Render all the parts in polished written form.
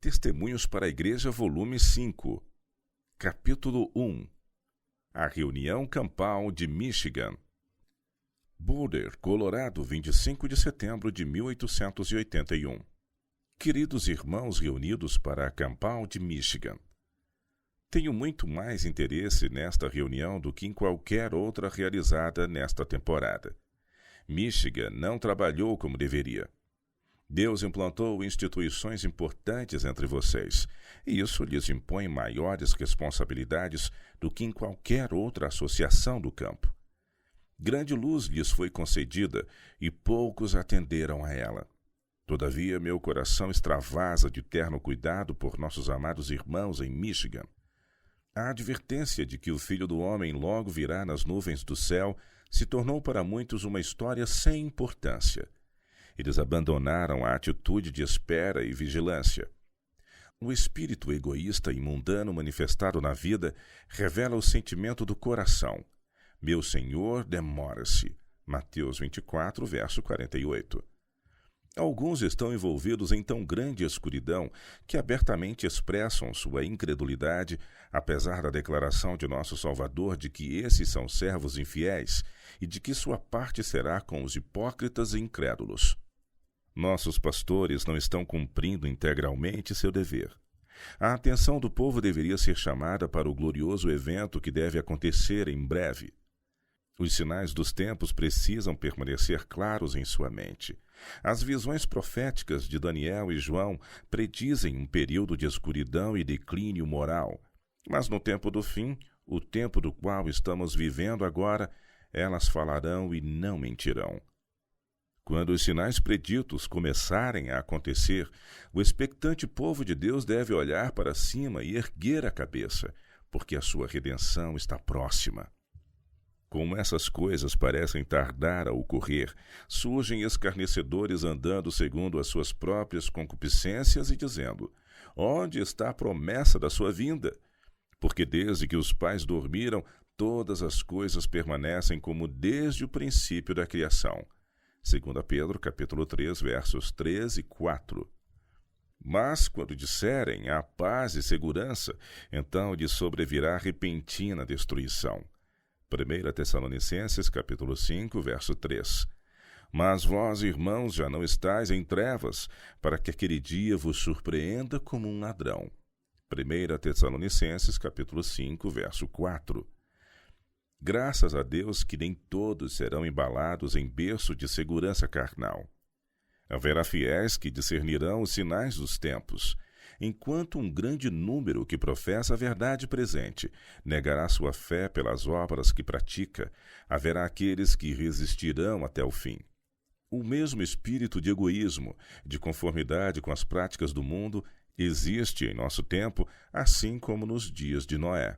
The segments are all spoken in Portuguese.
Testemunhos para a Igreja, volume 5, capítulo 1. A reunião campal de Michigan. Boulder, Colorado, 25 de setembro de 1881. Queridos irmãos reunidos para a campal de Michigan, tenho muito mais interesse nesta reunião do que em qualquer outra realizada nesta temporada. Michigan não trabalhou como deveria. Deus implantou instituições importantes entre vocês, e isso lhes impõe maiores responsabilidades do que em qualquer outra associação do campo. Grande luz lhes foi concedida e poucos atenderam a ela. Todavia, meu coração extravasa de terno cuidado por nossos amados irmãos em Michigan. A advertência de que o Filho do Homem logo virá nas nuvens do céu se tornou para muitos uma história sem importância. Eles abandonaram a atitude de espera e vigilância. O espírito egoísta e mundano manifestado na vida revela o sentimento do coração. Meu Senhor demora-se. Mateus 24, verso 48. Alguns estão envolvidos em tão grande escuridão que abertamente expressam sua incredulidade, apesar da declaração de nosso Salvador de que esses são servos infiéis e de que sua parte será com os hipócritas e incrédulos. Nossos pastores não estão cumprindo integralmente seu dever. A atenção do povo deveria ser chamada para o glorioso evento que deve acontecer em breve. Os sinais dos tempos precisam permanecer claros em sua mente. As visões proféticas de Daniel e João predizem um período de escuridão e declínio moral. Mas no tempo do fim, o tempo do qual estamos vivendo agora, elas falarão e não mentirão. Quando os sinais preditos começarem a acontecer, o expectante povo de Deus deve olhar para cima e erguer a cabeça, porque a sua redenção está próxima. Como essas coisas parecem tardar a ocorrer, surgem escarnecedores andando segundo as suas próprias concupiscências e dizendo: onde está a promessa da sua vinda? Porque desde que os pais dormiram, todas as coisas permanecem como desde o princípio da criação. 2 Pedro, capítulo 3, versos 13 e 4. Mas, quando disserem há paz e segurança, então lhes sobrevirá repentina destruição. 1 Tessalonicenses, capítulo 5, verso 3. Mas vós, irmãos, já não estáis em trevas, para que aquele dia vos surpreenda como um ladrão. 1 Tessalonicenses, capítulo 5, verso 4. Graças a Deus que nem todos serão embalados em berço de segurança carnal. Haverá fiéis que discernirão os sinais dos tempos, enquanto um grande número que professa a verdade presente negará sua fé pelas obras que pratica, haverá aqueles que resistirão até o fim. O mesmo espírito de egoísmo, de conformidade com as práticas do mundo, existe em nosso tempo, assim como nos dias de Noé.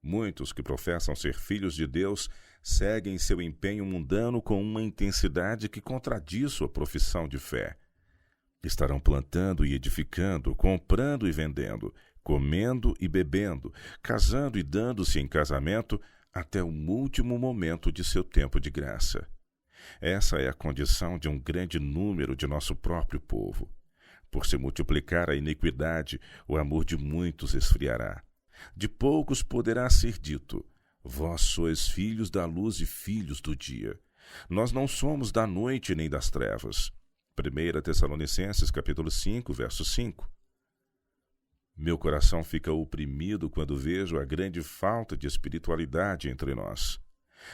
Muitos que professam ser filhos de Deus seguem seu empenho mundano com uma intensidade que contradiz sua profissão de fé. Estarão plantando e edificando, comprando e vendendo, comendo e bebendo, casando e dando-se em casamento até o último momento de seu tempo de graça. Essa é a condição de um grande número de nosso próprio povo. Por se multiplicar a iniquidade, o amor de muitos esfriará. De poucos poderá ser dito: vós sois filhos da luz e filhos do dia. Nós não somos da noite nem das trevas. 1 Tessalonicenses, capítulo 5, verso 5. Meu coração fica oprimido quando vejo a grande falta de espiritualidade entre nós.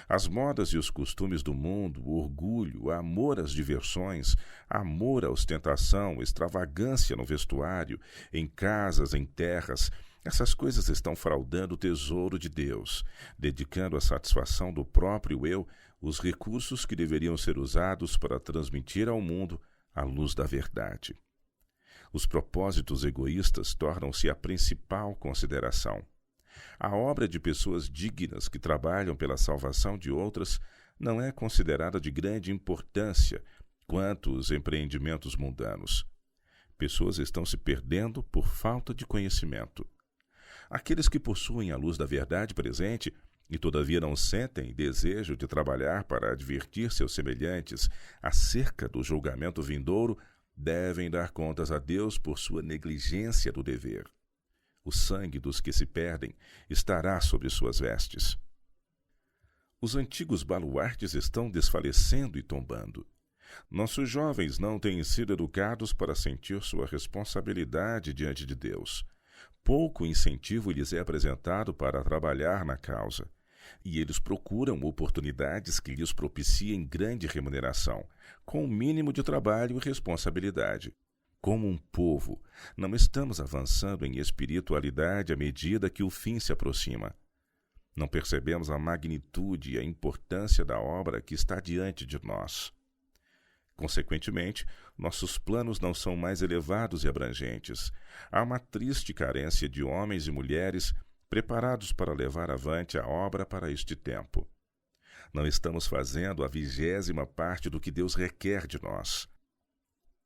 As modas e os costumes do mundo, o orgulho, o amor às diversões, amor à ostentação, extravagância no vestuário, em casas, em terras, essas coisas estão fraudando o tesouro de Deus, dedicando à satisfação do próprio eu os recursos que deveriam ser usados para transmitir ao mundo a luz da verdade. Os propósitos egoístas tornam-se a principal consideração. A obra de pessoas dignas que trabalham pela salvação de outras não é considerada de grande importância quanto os empreendimentos mundanos. Pessoas estão se perdendo por falta de conhecimento. Aqueles que possuem a luz da verdade presente e todavia não sentem desejo de trabalhar para advertir seus semelhantes acerca do julgamento vindouro, devem dar contas a Deus por sua negligência do dever. O sangue dos que se perdem estará sobre suas vestes. Os antigos baluartes estão desfalecendo e tombando. Nossos jovens não têm sido educados para sentir sua responsabilidade diante de Deus. Pouco incentivo lhes é apresentado para trabalhar na causa, e eles procuram oportunidades que lhes propiciem grande remuneração, com o mínimo de trabalho e responsabilidade. Como um povo, não estamos avançando em espiritualidade à medida que o fim se aproxima. Não percebemos a magnitude e a importância da obra que está diante de nós. Consequentemente, nossos planos não são mais elevados e abrangentes. Há uma triste carência de homens e mulheres preparados para levar avante a obra para este tempo. Não estamos fazendo a 20ª parte do que Deus requer de nós.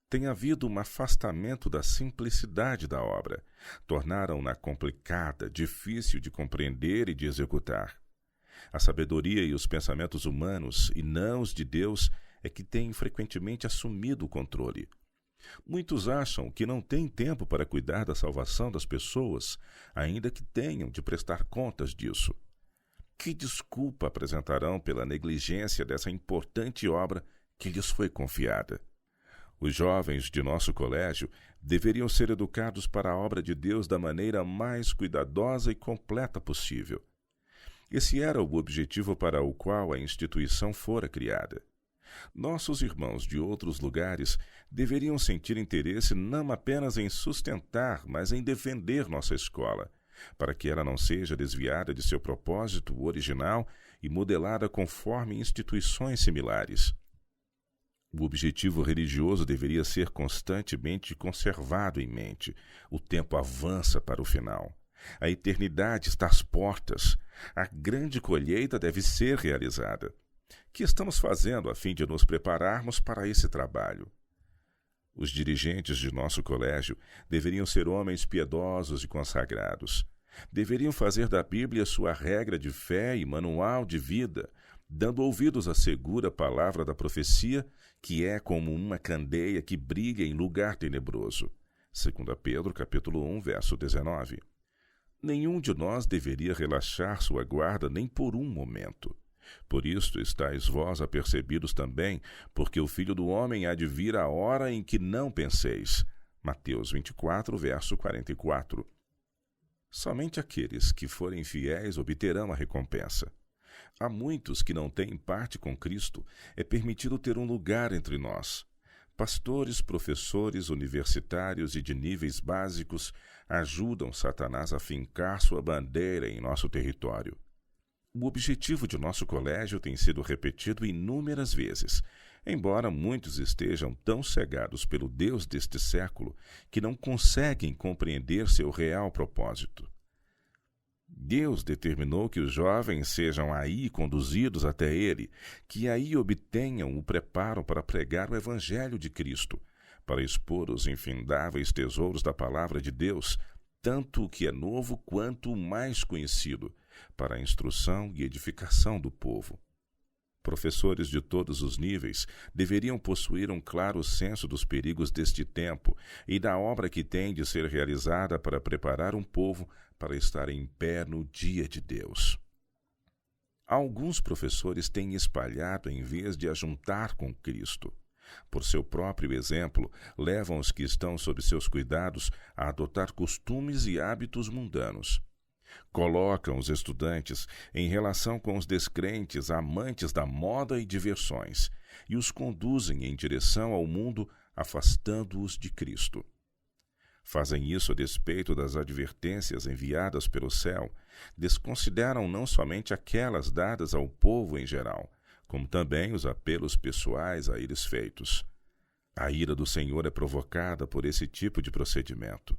Tem havido um afastamento da simplicidade da obra. Tornaram-na complicada, difícil de compreender e de executar. A sabedoria e os pensamentos humanos, e não os de Deus, é que têm frequentemente assumido o controle. Muitos acham que não têm tempo para cuidar da salvação das pessoas, ainda que tenham de prestar contas disso. Que desculpa apresentarão pela negligência dessa importante obra que lhes foi confiada? Os jovens de nosso colégio deveriam ser educados para a obra de Deus da maneira mais cuidadosa e completa possível. Esse era o objetivo para o qual a instituição fora criada. Nossos irmãos de outros lugares deveriam sentir interesse não apenas em sustentar, mas em defender nossa escola, para que ela não seja desviada de seu propósito original e modelada conforme instituições similares. O objetivo religioso deveria ser constantemente conservado em mente. O tempo avança para o final. A eternidade está às portas. A grande colheita deve ser realizada. O que estamos fazendo a fim de nos prepararmos para esse trabalho? Os dirigentes de nosso colégio deveriam ser homens piedosos e consagrados. Deveriam fazer da Bíblia sua regra de fé e manual de vida, dando ouvidos à segura palavra da profecia, que é como uma candeia que brilha em lugar tenebroso. 2 Pedro, capítulo 1, verso 19. Nenhum de nós deveria relaxar sua guarda nem por um momento. Por isto estáis vós apercebidos também, porque o Filho do Homem há de vir a hora em que não penseis. Mateus 24, verso 44. Somente aqueles que forem fiéis obterão a recompensa. A muitos que não têm parte com Cristo é permitido ter um lugar entre nós. Pastores, professores, universitários e de níveis básicos ajudam Satanás a fincar sua bandeira em nosso território. O objetivo de nosso colégio tem sido repetido inúmeras vezes, embora muitos estejam tão cegados pelo Deus deste século que não conseguem compreender seu real propósito. Deus determinou que os jovens sejam aí conduzidos até Ele, que aí obtenham o preparo para pregar o Evangelho de Cristo, para expor os infindáveis tesouros da Palavra de Deus, tanto o que é novo quanto o mais conhecido, para a instrução e edificação do povo. Professores de todos os níveis deveriam possuir um claro senso dos perigos deste tempo e da obra que tem de ser realizada para preparar um povo para estar em pé no dia de Deus. Alguns professores têm espalhado em vez de ajuntar com Cristo. Por seu próprio exemplo, levam os que estão sob seus cuidados a adotar costumes e hábitos mundanos. Colocam os estudantes em relação com os descrentes amantes da moda e diversões e os conduzem em direção ao mundo, afastando-os de Cristo. Fazem isso a despeito das advertências enviadas pelo céu, desconsideram não somente aquelas dadas ao povo em geral, como também os apelos pessoais a eles feitos. A ira do Senhor é provocada por esse tipo de procedimento.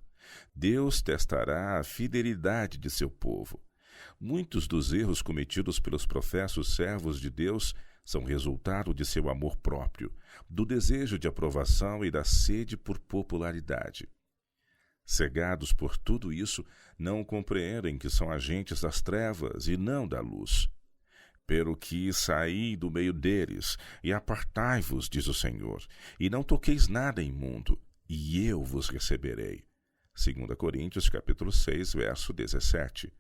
Deus testará a fidelidade de seu povo. Muitos dos erros cometidos pelos professos servos de Deus são resultado de seu amor próprio, do desejo de aprovação e da sede por popularidade. Cegados por tudo isso, não compreendem que são agentes das trevas e não da luz. Pelo que saí do meio deles, e apartai-vos, diz o Senhor, e não toqueis nada imundo, e eu vos receberei. 2 Coríntios capítulo 6, verso 17.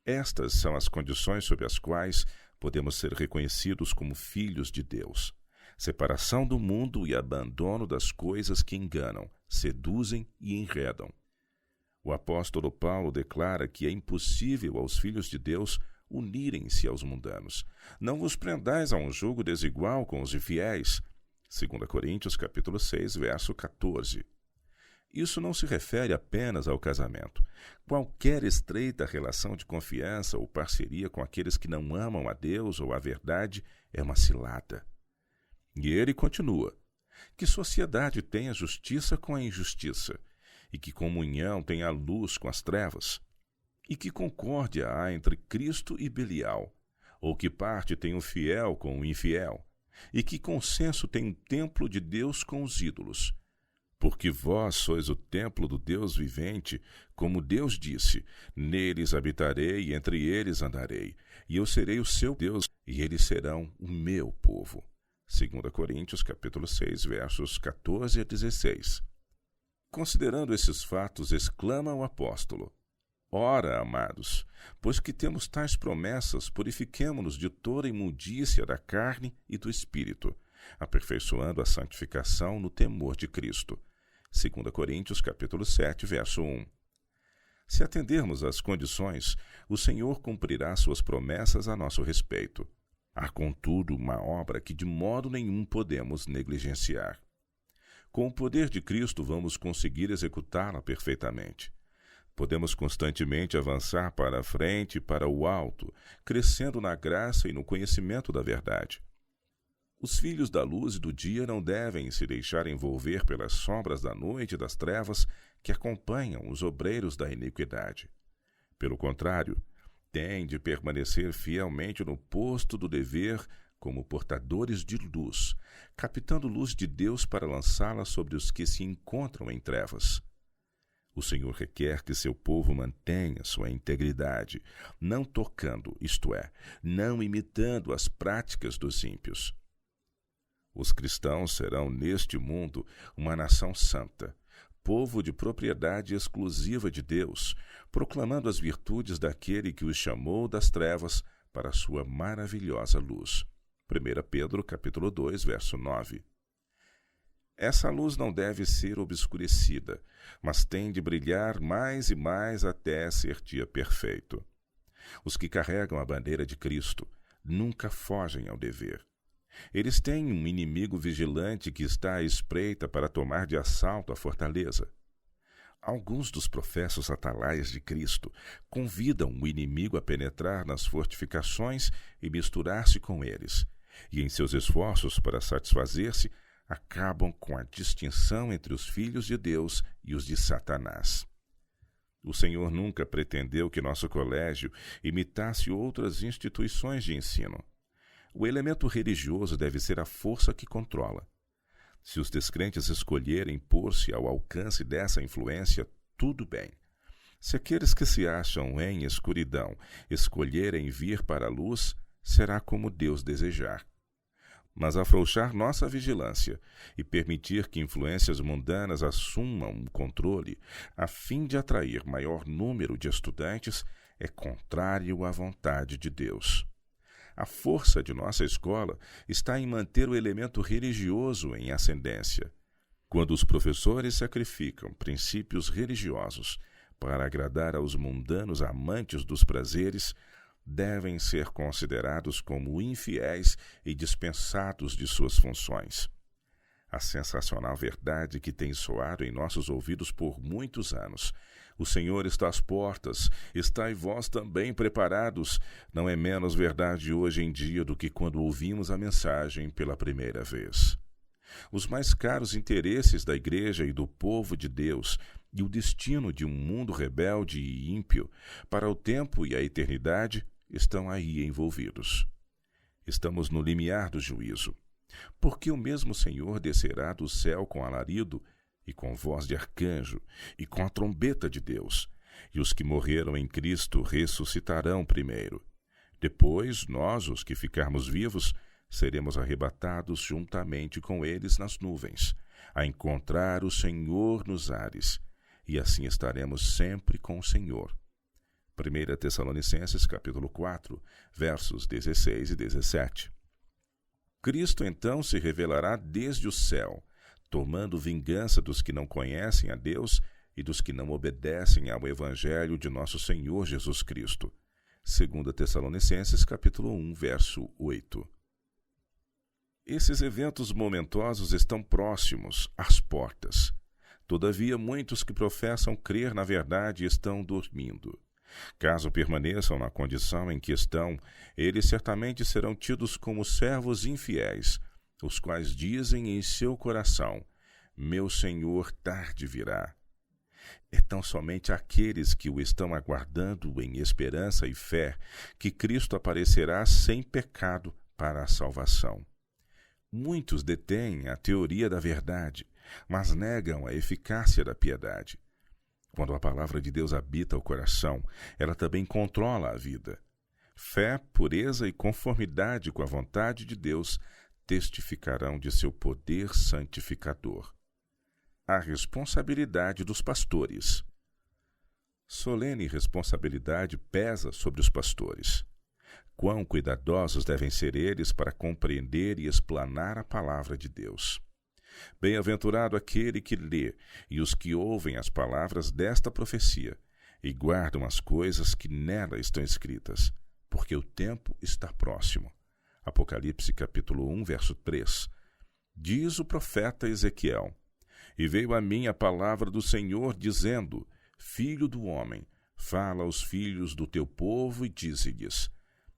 Estas são as condições sob as quais podemos ser reconhecidos como filhos de Deus. Separação do mundo e abandono das coisas que enganam, seduzem e enredam. O apóstolo Paulo declara que é impossível aos filhos de Deus unirem-se aos mundanos. Não vos prendais a um jugo desigual com os infiéis. 2 Coríntios capítulo 6, verso 14. Isso não se refere apenas ao casamento. Qualquer estreita relação de confiança ou parceria com aqueles que não amam a Deus ou a verdade é uma cilada. E ele continua: que sociedade tem a justiça com a injustiça? E que comunhão tem a luz com as trevas? E que concórdia há entre Cristo e Belial? Ou que parte tem o fiel com o infiel? E que consenso tem o templo de Deus com os ídolos? Porque vós sois o templo do Deus vivente, como Deus disse: neles habitarei e entre eles andarei, e eu serei o seu Deus, e eles serão o meu povo. 2 Coríntios capítulo 6, versos 14 a 16. Considerando esses fatos, exclama o apóstolo: ora, amados, pois que temos tais promessas, purifiquemo-nos de toda imundícia da carne e do espírito, aperfeiçoando a santificação no temor de Cristo. 2 Coríntios capítulo 7, verso 1. Se atendermos às condições, o Senhor cumprirá suas promessas a nosso respeito. Há, contudo, uma obra que de modo nenhum podemos negligenciar. Com o poder de Cristo vamos conseguir executá-la perfeitamente. Podemos constantemente avançar para a frente e para o alto, crescendo na graça e no conhecimento da verdade. Os filhos da luz e do dia não devem se deixar envolver pelas sombras da noite e das trevas que acompanham os obreiros da iniquidade. Pelo contrário, têm de permanecer fielmente no posto do dever como portadores de luz, captando luz de Deus para lançá-la sobre os que se encontram em trevas. O Senhor requer que seu povo mantenha sua integridade, não tocando, isto é, não imitando as práticas dos ímpios. Os cristãos serão neste mundo uma nação santa, povo de propriedade exclusiva de Deus, proclamando as virtudes daquele que os chamou das trevas para a sua maravilhosa luz. 1 Pedro capítulo 2, verso 9. Essa luz não deve ser obscurecida, mas tem de brilhar mais e mais até ser dia perfeito. Os que carregam a bandeira de Cristo nunca fogem ao dever. Eles têm um inimigo vigilante que está à espreita para tomar de assalto a fortaleza. Alguns dos professos atalaias de Cristo convidam o inimigo a penetrar nas fortificações e misturar-se com eles, e em seus esforços para satisfazer-se, acabam com a distinção entre os filhos de Deus e os de Satanás. O Senhor nunca pretendeu que nosso colégio imitasse outras instituições de ensino. O elemento religioso deve ser a força que controla. Se os descrentes escolherem pôr-se ao alcance dessa influência, tudo bem. Se aqueles que se acham em escuridão escolherem vir para a luz, será como Deus desejar. Mas afrouxar nossa vigilância e permitir que influências mundanas assumam o controle a fim de atrair maior número de estudantes é contrário à vontade de Deus. A força de nossa escola está em manter o elemento religioso em ascendência. Quando os professores sacrificam princípios religiosos para agradar aos mundanos amantes dos prazeres, devem ser considerados como infiéis e dispensados de suas funções. A sensacional verdade que tem soado em nossos ouvidos por muitos anos: o Senhor está às portas, estai vós também preparados, não é menos verdade hoje em dia do que quando ouvimos a mensagem pela primeira vez. Os mais caros interesses da Igreja e do povo de Deus e o destino de um mundo rebelde e ímpio para o tempo e a eternidade estão aí envolvidos. Estamos no limiar do juízo, porque o mesmo Senhor descerá do céu com alarido e com voz de arcanjo e com a trombeta de Deus, e os que morreram em Cristo ressuscitarão primeiro. Depois, nós, os que ficarmos vivos, seremos arrebatados juntamente com eles nas nuvens, a encontrar o Senhor nos ares, e assim estaremos sempre com o Senhor. 1 Tessalonicenses, capítulo 4, versos 16 e 17. Cristo então se revelará desde o céu, tomando vingança dos que não conhecem a Deus e dos que não obedecem ao Evangelho de nosso Senhor Jesus Cristo. 2 Tessalonicenses, capítulo 1, verso 8. Esses eventos momentosos estão próximos, às portas. Todavia, muitos que professam crer na verdade estão dormindo. Caso permaneçam na condição em que estão, eles certamente serão tidos como servos infiéis, os quais dizem em seu coração: meu Senhor tarde virá. É tão somente aqueles que o estão aguardando em esperança e fé que Cristo aparecerá sem pecado para a salvação. Muitos detêm a teoria da verdade, mas negam a eficácia da piedade. Quando a palavra de Deus habita o coração, ela também controla a vida. Fé, pureza e conformidade com a vontade de Deus testificarão de seu poder santificador. A responsabilidade dos pastores. Solene responsabilidade pesa sobre os pastores. Quão cuidadosos devem ser eles para compreender e explanar a palavra de Deus. Bem-aventurado aquele que lê e os que ouvem as palavras desta profecia e guardam as coisas que nela estão escritas, porque o tempo está próximo. Apocalipse capítulo 1, verso 3. Diz o profeta Ezequiel: e veio a mim a palavra do Senhor, dizendo: Filho do homem, fala aos filhos do teu povo e dize-lhes: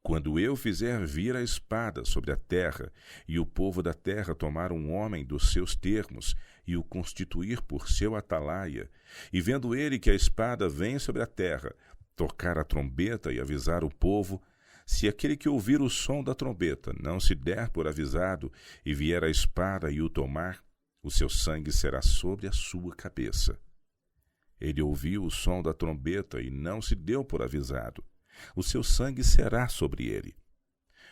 quando eu fizer vir a espada sobre a terra, e o povo da terra tomar um homem dos seus termos, e o constituir por seu atalaia, e vendo ele que a espada vem sobre a terra, tocar a trombeta e avisar o povo, se aquele que ouvir o som da trombeta não se der por avisado, e vier a espada e o tomar, o seu sangue será sobre a sua cabeça. Ele ouviu o som da trombeta e não se deu por avisado. O seu sangue será sobre ele.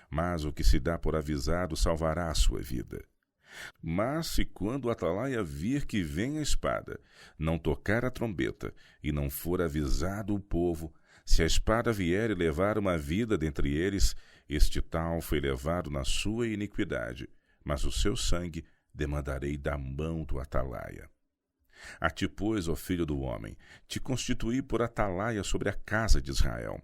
Mas o que se dá por avisado salvará a sua vida. Mas se quando o atalaia vir que vem a espada, não tocar a trombeta, e não for avisado o povo, se a espada vier e levar uma vida dentre eles, este tal foi levado na sua iniquidade, mas o seu sangue demandarei da mão do atalaia. A ti, pois, ó filho do homem, te constituí por atalaia sobre a casa de Israel.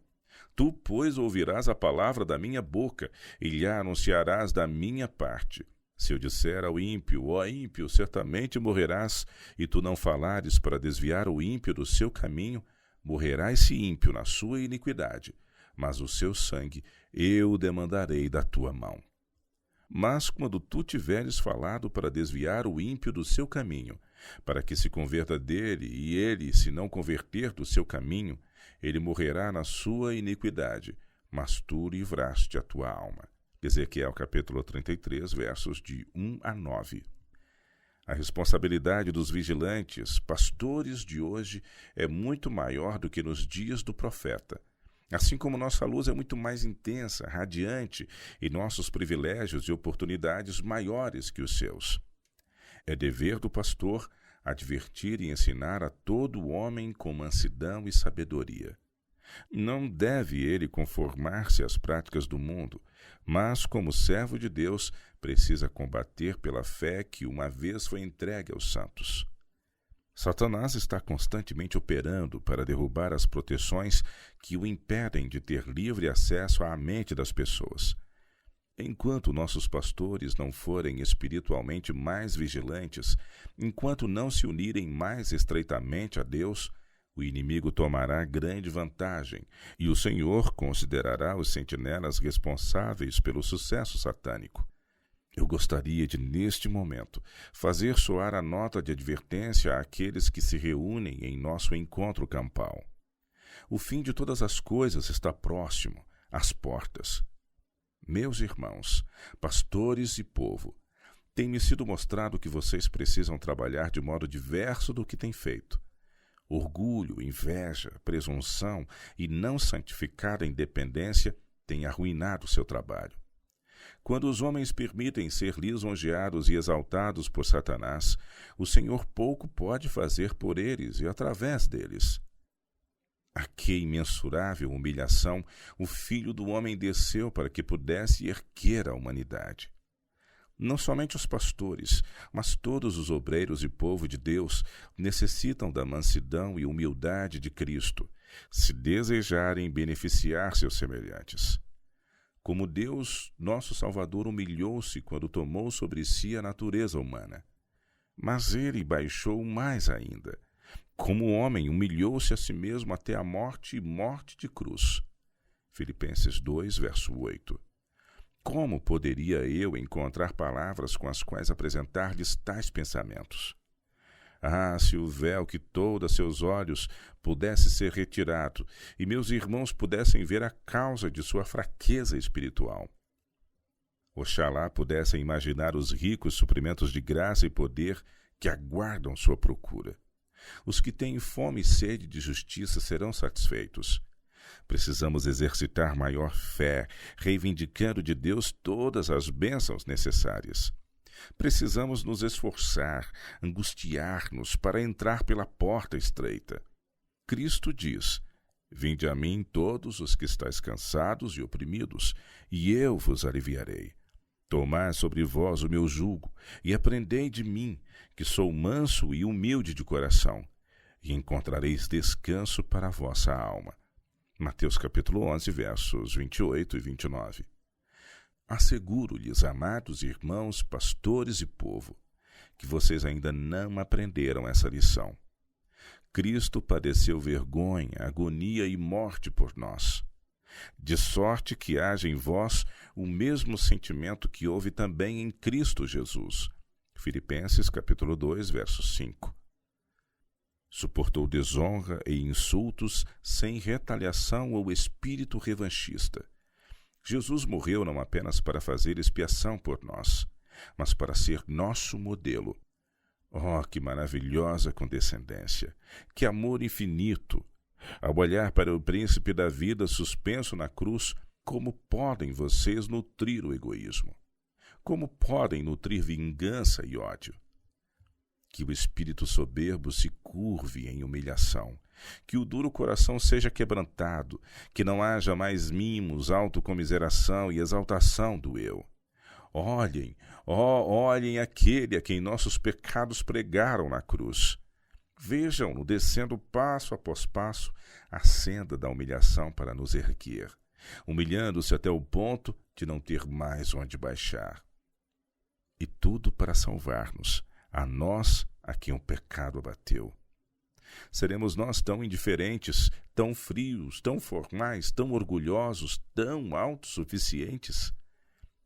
Tu, pois, ouvirás a palavra da minha boca, e lhe anunciarás da minha parte. Se eu disser ao ímpio: ó ímpio, certamente morrerás, e tu não falares para desviar o ímpio do seu caminho, morrerá esse ímpio na sua iniquidade, mas o seu sangue eu demandarei da tua mão. Mas quando tu tiveres falado para desviar o ímpio do seu caminho, para que se converta dele, e ele se não converter do seu caminho, ele morrerá na sua iniquidade, mas tu livraste a tua alma. Ezequiel capítulo 33, versos de 1 a 9. A responsabilidade dos vigilantes, pastores de hoje, é muito maior do que nos dias do profeta. Assim como nossa luz é muito mais intensa, radiante, e nossos privilégios e oportunidades maiores que os seus. É dever do pastor advertir e ensinar a todo homem com mansidão e sabedoria. Não deve ele conformar-se às práticas do mundo, mas, como servo de Deus, precisa combater pela fé que uma vez foi entregue aos santos. Satanás está constantemente operando para derrubar as proteções que o impedem de ter livre acesso à mente das pessoas. Enquanto nossos pastores não forem espiritualmente mais vigilantes, enquanto não se unirem mais estreitamente a Deus, o inimigo tomará grande vantagem e o Senhor considerará os sentinelas responsáveis pelo sucesso satânico. Eu gostaria de, neste momento, fazer soar a nota de advertência àqueles que se reúnem em nosso encontro campal. O fim de todas as coisas está próximo, às portas. Meus irmãos, pastores e povo, tem-me sido mostrado que vocês precisam trabalhar de modo diverso do que têm feito. Orgulho, inveja, presunção e não santificada independência tem arruinado seu trabalho. Quando os homens permitem ser lisonjeados e exaltados por Satanás, o Senhor pouco pode fazer por eles e através deles. A que imensurável humilhação o Filho do Homem desceu para que pudesse erguer a humanidade. Não somente os pastores, mas todos os obreiros e povo de Deus necessitam da mansidão e humildade de Cristo, se desejarem beneficiar seus semelhantes. Como Deus, nosso Salvador, humilhou-se quando tomou sobre si a natureza humana. Mas ele baixou mais ainda. Como homem, humilhou-se a si mesmo até a morte e morte de cruz. Filipenses 2, verso 8. Como poderia eu encontrar palavras com as quais apresentar-lhes tais pensamentos? Ah, se o véu que tolda seus olhos pudesse ser retirado e meus irmãos pudessem ver a causa de sua fraqueza espiritual. Oxalá pudessem imaginar os ricos suprimentos de graça e poder que aguardam sua procura. Os que têm fome e sede de justiça serão satisfeitos. Precisamos exercitar maior fé, reivindicando de Deus todas as bênçãos necessárias. Precisamos nos esforçar, angustiar-nos para entrar pela porta estreita. Cristo diz: Vinde a mim todos os que estáis cansados e oprimidos, e eu vos aliviarei. Tomai sobre vós o meu jugo, e aprendei de mim, que sou manso e humilde de coração, e encontrareis descanso para a vossa alma. Mateus capítulo 11, versos 28 e 29. Asseguro-lhes, amados irmãos, pastores e povo, que vocês ainda não aprenderam essa lição. Cristo padeceu vergonha, agonia e morte por nós, de sorte que haja em vós o mesmo sentimento que houve também em Cristo Jesus. Filipenses capítulo 2, verso 5. Suportou desonra e insultos sem retaliação ou espírito revanchista. Jesus morreu não apenas para fazer expiação por nós, mas para ser nosso modelo. Oh, que maravilhosa condescendência! Que amor infinito! Ao olhar para o príncipe da vida suspenso na cruz, como podem vocês nutrir o egoísmo? Como podem nutrir vingança e ódio? Que o espírito soberbo se curve em humilhação, que o duro coração seja quebrantado, que não haja mais mimos, autocomiseração e exaltação do eu. Olhem, olhem aquele a quem nossos pecados pregaram na cruz. Vejam-no descendo passo após passo a senda da humilhação para nos erguer, humilhando-se até o ponto de não ter mais onde baixar. E tudo para salvar-nos, a nós a quem o pecado abateu. Seremos nós tão indiferentes, tão frios, tão formais, tão orgulhosos, tão autossuficientes?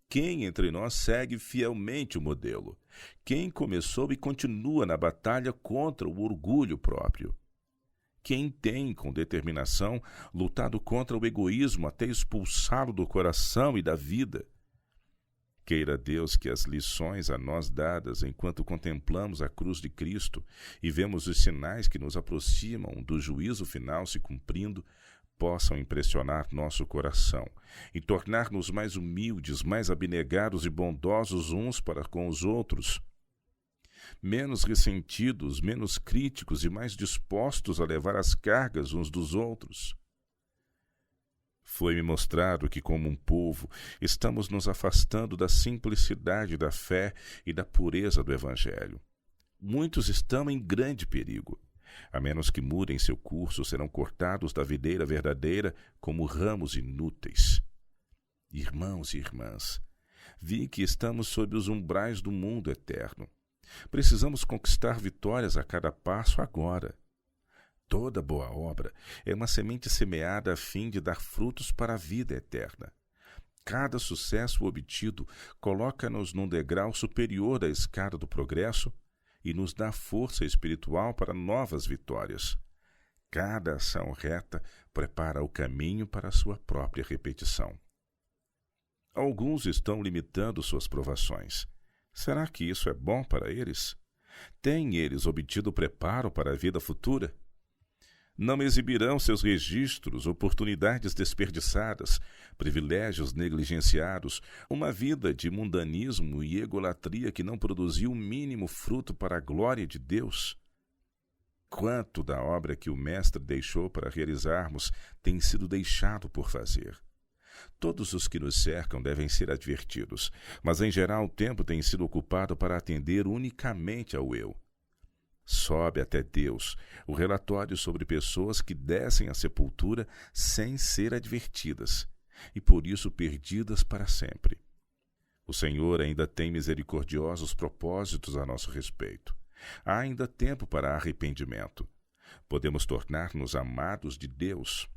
Quem entre nós segue fielmente o modelo? Quem começou e continua na batalha contra o orgulho próprio? Quem tem, com determinação, lutado contra o egoísmo até expulsá-lo do coração e da vida? Queira Deus que as lições a nós dadas enquanto contemplamos a cruz de Cristo e vemos os sinais que nos aproximam do juízo final se cumprindo, possam impressionar nosso coração e tornar-nos mais humildes, mais abnegados e bondosos uns para com os outros, menos ressentidos, menos críticos e mais dispostos a levar as cargas uns dos outros. Foi-me mostrado que, como um povo, estamos nos afastando da simplicidade da fé e da pureza do Evangelho. Muitos estão em grande perigo. A menos que mudem seu curso, serão cortados da videira verdadeira como ramos inúteis. Irmãos e irmãs, vi que estamos sob os umbrais do mundo eterno. Precisamos conquistar vitórias a cada passo agora. Toda boa obra é uma semente semeada a fim de dar frutos para a vida eterna. Cada sucesso obtido coloca-nos num degrau superior da escada do progresso e nos dá força espiritual para novas vitórias. Cada ação reta prepara o caminho para a sua própria repetição. Alguns estão limitando suas provações. Será que isso é bom para eles? Têm eles obtido preparo para a vida futura? Não exibirão seus registros, oportunidades desperdiçadas, privilégios negligenciados, uma vida de mundanismo e egolatria que não produziu o mínimo fruto para a glória de Deus. Quanto da obra que o Mestre deixou para realizarmos tem sido deixado por fazer. Todos os que nos cercam devem ser advertidos, mas em geral o tempo tem sido ocupado para atender unicamente ao eu. Sobe até Deus o relatório sobre pessoas que descem à sepultura sem ser advertidas, e por isso perdidas para sempre. O Senhor ainda tem misericordiosos propósitos a nosso respeito. Há ainda tempo para arrependimento. Podemos tornar-nos amados de Deus.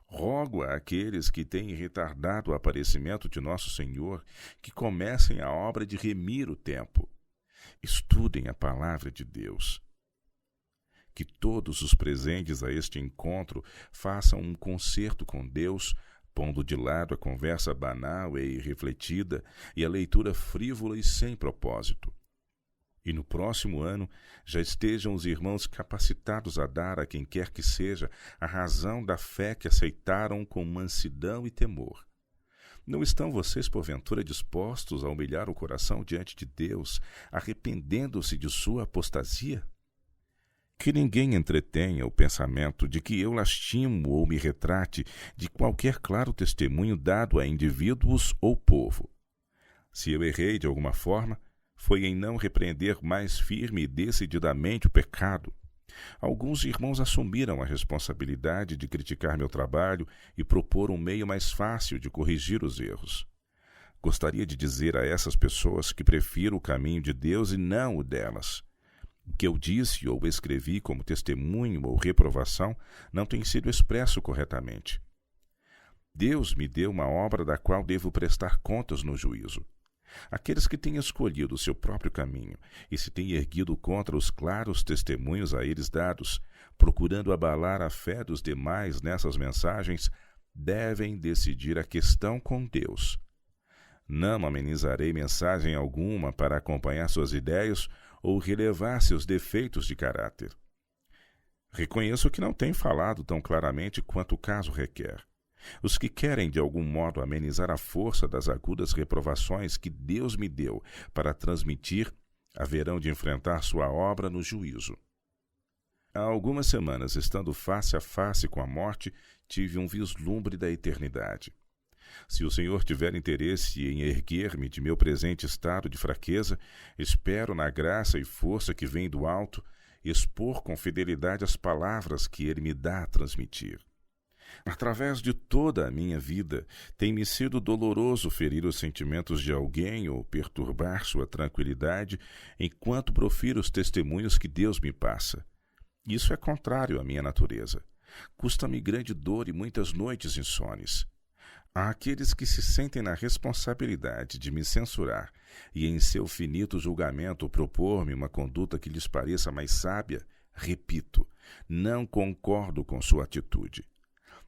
Rogo àqueles que têm retardado o aparecimento de nosso Senhor que comecem a obra de remir o tempo. Estudem a palavra de Deus. Que todos os presentes a este encontro façam um concerto com Deus, pondo de lado a conversa banal e irrefletida e a leitura frívola e sem propósito. E no próximo ano já estejam os irmãos capacitados a dar a quem quer que seja a razão da fé que aceitaram com mansidão e temor. Não estão vocês, porventura, dispostos a humilhar o coração diante de Deus, arrependendo-se de sua apostasia? Que ninguém entretenha o pensamento de que eu lastimo ou me retrate de qualquer claro testemunho dado a indivíduos ou povo. Se eu errei de alguma forma, foi em não repreender mais firme e decididamente o pecado. Alguns irmãos assumiram a responsabilidade de criticar meu trabalho e propor um meio mais fácil de corrigir os erros. Gostaria de dizer a essas pessoas que prefiro o caminho de Deus e não o delas. O que eu disse ou escrevi como testemunho ou reprovação não tem sido expresso corretamente. Deus me deu uma obra da qual devo prestar contas no juízo. Aqueles que têm escolhido o seu próprio caminho e se têm erguido contra os claros testemunhos a eles dados, procurando abalar a fé dos demais nessas mensagens, devem decidir a questão com Deus. Não amenizarei mensagem alguma para acompanhar suas ideias ou relevar seus defeitos de caráter. Reconheço que não tenho falado tão claramente quanto o caso requer. Os que querem de algum modo amenizar a força das agudas reprovações que Deus me deu para transmitir, haverão de enfrentar sua obra no juízo. Há algumas semanas, estando face a face com a morte, tive um vislumbre da eternidade. Se o Senhor tiver interesse em erguer-me de meu presente estado de fraqueza, espero, na graça e força que vem do alto, expor com fidelidade as palavras que Ele me dá a transmitir. Através de toda a minha vida, tem-me sido doloroso ferir os sentimentos de alguém ou perturbar sua tranquilidade enquanto profiro os testemunhos que Deus me passa. Isso é contrário à minha natureza. Custa-me grande dor e muitas noites insones. Há aqueles que se sentem na responsabilidade de me censurar e, em seu finito julgamento, propor-me uma conduta que lhes pareça mais sábia. Repito, não concordo com sua atitude.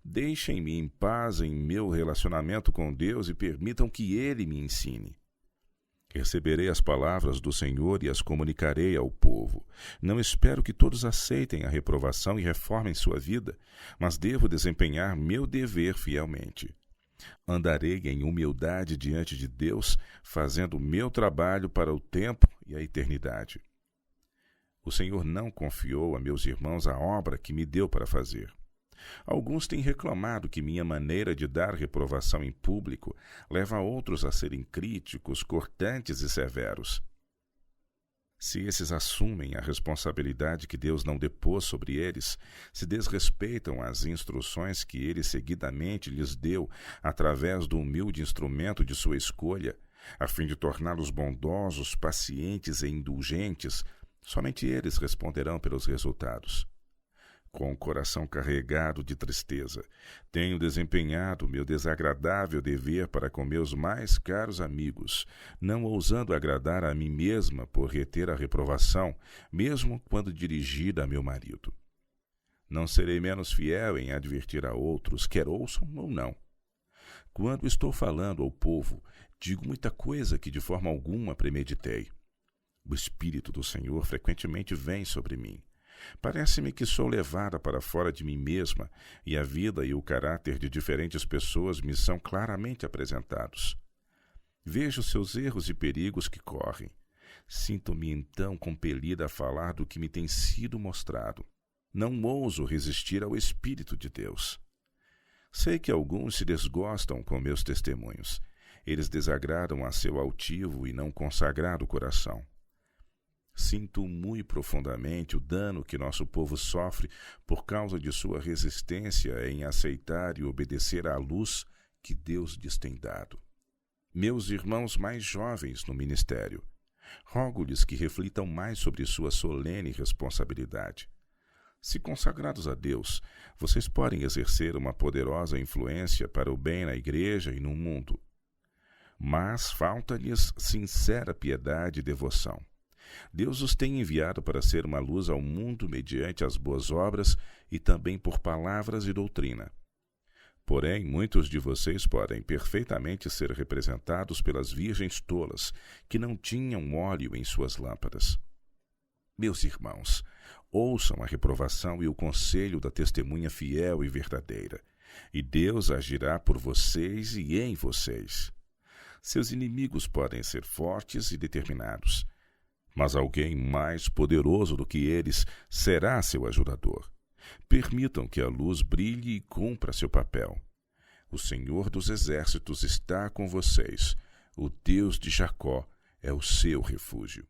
Deixem-me em paz em meu relacionamento com Deus e permitam que Ele me ensine. Receberei as palavras do Senhor e as comunicarei ao povo. Não espero que todos aceitem a reprovação e reformem sua vida, mas devo desempenhar meu dever fielmente. Andarei em humildade diante de Deus, fazendo o meu trabalho para o tempo e a eternidade. O Senhor não confiou a meus irmãos a obra que me deu para fazer. Alguns têm reclamado que minha maneira de dar reprovação em público leva outros a serem críticos, cortantes e severos. Se esses assumem a responsabilidade que Deus não depôs sobre eles, se desrespeitam as instruções que Ele seguidamente lhes deu através do humilde instrumento de sua escolha, a fim de torná-los bondosos, pacientes e indulgentes, somente eles responderão pelos resultados. Com o coração carregado de tristeza, tenho desempenhado meu desagradável dever para com meus mais caros amigos, não ousando agradar a mim mesma por reter a reprovação, mesmo quando dirigida a meu marido. Não serei menos fiel em advertir a outros, quer ouçam ou não. Quando estou falando ao povo, digo muita coisa que de forma alguma premeditei. O Espírito do Senhor frequentemente vem sobre mim. Parece-me que sou levada para fora de mim mesma e a vida e o caráter de diferentes pessoas me são claramente apresentados. Vejo seus erros e perigos que correm. Sinto-me então compelida a falar do que me tem sido mostrado. Não ouso resistir ao Espírito de Deus. Sei que alguns se desgostam com meus testemunhos. Eles desagradam a seu altivo e não consagrado coração. Sinto muito profundamente o dano que nosso povo sofre por causa de sua resistência em aceitar e obedecer à luz que Deus lhes tem dado. Meus irmãos mais jovens no ministério, rogo-lhes que reflitam mais sobre sua solene responsabilidade. Se consagrados a Deus, vocês podem exercer uma poderosa influência para o bem na igreja e no mundo. Mas falta-lhes sincera piedade e devoção. Deus os tem enviado para ser uma luz ao mundo mediante as boas obras e também por palavras e doutrina. Porém, muitos de vocês podem perfeitamente ser representados pelas virgens tolas, que não tinham óleo em suas lâmpadas. Meus irmãos, ouçam a reprovação e o conselho da testemunha fiel e verdadeira, e Deus agirá por vocês e em vocês. Seus inimigos podem ser fortes e determinados, mas alguém mais poderoso do que eles será seu ajudador. Permitam que a luz brilhe e cumpra seu papel. O Senhor dos Exércitos está com vocês. O Deus de Jacó é o seu refúgio.